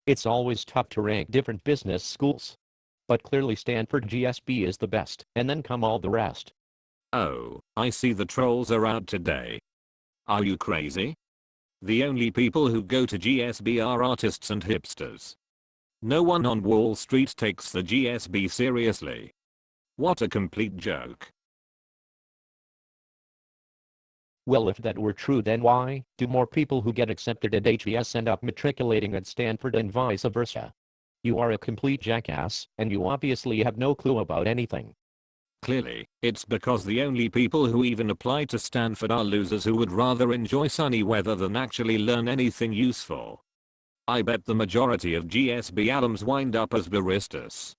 It's always tough to rank different business schools. But clearly Stanford GSB is the best, and then come all the rest. Oh, I see the trolls are out today. Are you crazy? The only people who go to GSB are artists and hipsters. No one on Wall Street takes the GSB seriously. What a complete joke. Well, if that were true, then why do more people who get accepted at HBS end up matriculating at Stanford and vice versa? You are a complete jackass, and you obviously have no clue about anything. Clearly, it's because the only people who even apply to Stanford are losers who would rather enjoy sunny weather than actually learn anything useful. I bet the majority of GSB alums wind up as baristas.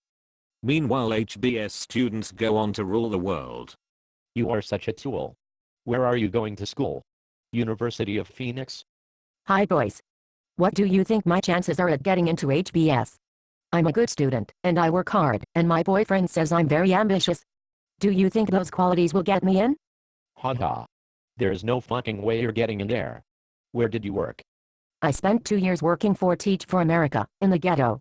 Meanwhile, HBS students go on to rule the world. You are such a tool. Where are you going to school? University of Phoenix? Hi boys. What do you think my chances are at getting into HBS? I'm a good student, and I work hard, and my boyfriend says I'm very ambitious. Do you think those qualities will get me in? Haha. There's no fucking way you're getting in there. Where did you work? I spent 2 years working for Teach for America, in the ghetto.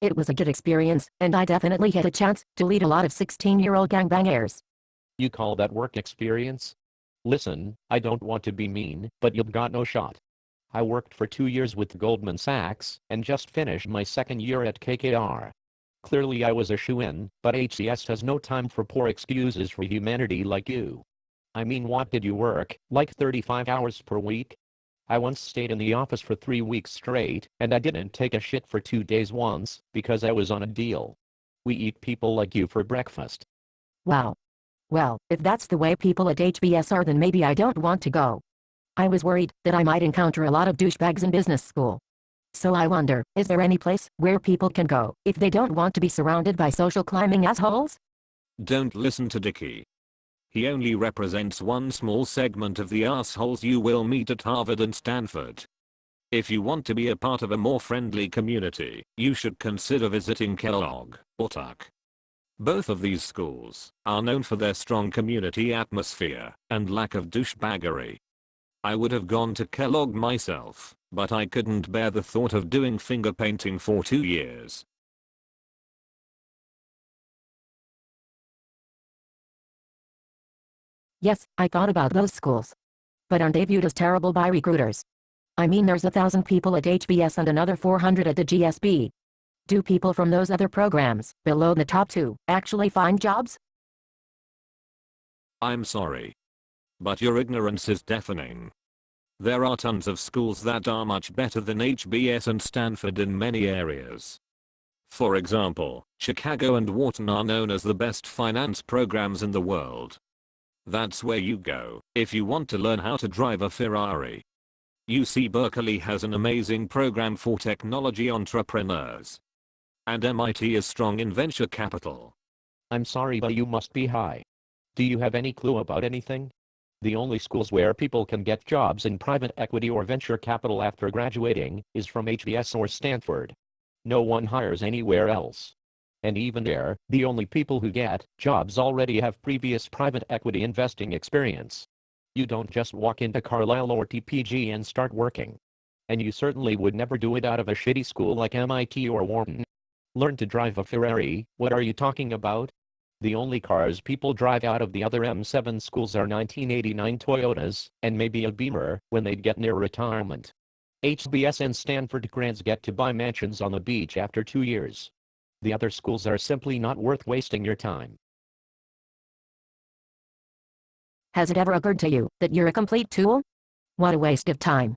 It was a good experience, and I definitely had a chance to lead a lot of 16-year-old gangbangers. You call that work experience? Listen, I don't want to be mean, but you've got no shot. I worked for 2 years with Goldman Sachs, and just finished my second year at KKR. Clearly I was a shoo-in, but HCS has no time for poor excuses for humanity like you. I mean, what did you work, like 35 hours per week? I once stayed in the office for 3 weeks straight, and I didn't take a shit for 2 days once, because I was on a deal. We eat people like you for breakfast. Wow. Well, if that's the way people at HBS are, then maybe I don't want to go. I was worried that I might encounter a lot of douchebags in business school. So I wonder, is there any place where people can go if they don't want to be surrounded by social climbing assholes? Don't listen to Dickie. He only represents one small segment of the assholes you will meet at Harvard and Stanford. If you want to be a part of a more friendly community, you should consider visiting Kellogg or Tuck. Both of these schools are known for their strong community atmosphere and lack of douchebaggery. I would have gone to Kellogg myself, but I couldn't bear the thought of doing finger painting for 2 years. Yes, I thought about those schools. But aren't they viewed as terrible by recruiters? I mean, there's 1,000 people at HBS and another 400 at the GSB. Do people from those other programs, below the top 2, actually find jobs? I'm sorry. But your ignorance is deafening. There are tons of schools that are much better than HBS and Stanford in many areas. For example, Chicago and Wharton are known as the best finance programs in the world. That's where you go if you want to learn how to drive a Ferrari. UC Berkeley has an amazing program for technology entrepreneurs. And MIT is strong in venture capital. I'm sorry, but you must be high. Do you have any clue about anything? The only schools where people can get jobs in private equity or venture capital after graduating is from HBS or Stanford. No one hires anywhere else. And even there, the only people who get jobs already have previous private equity investing experience. You don't just walk into Carlisle or TPG and start working. And you certainly would never do it out of a shitty school like MIT or Wharton. Learn to drive a Ferrari, what are you talking about? The only cars people drive out of the other M7 schools are 1989 Toyotas, and maybe a Beamer, when they'd get near retirement. HBS and Stanford grads get to buy mansions on the beach after 2 years. The other schools are simply not worth wasting your time. Has it ever occurred to you that you're a complete tool? What a waste of time.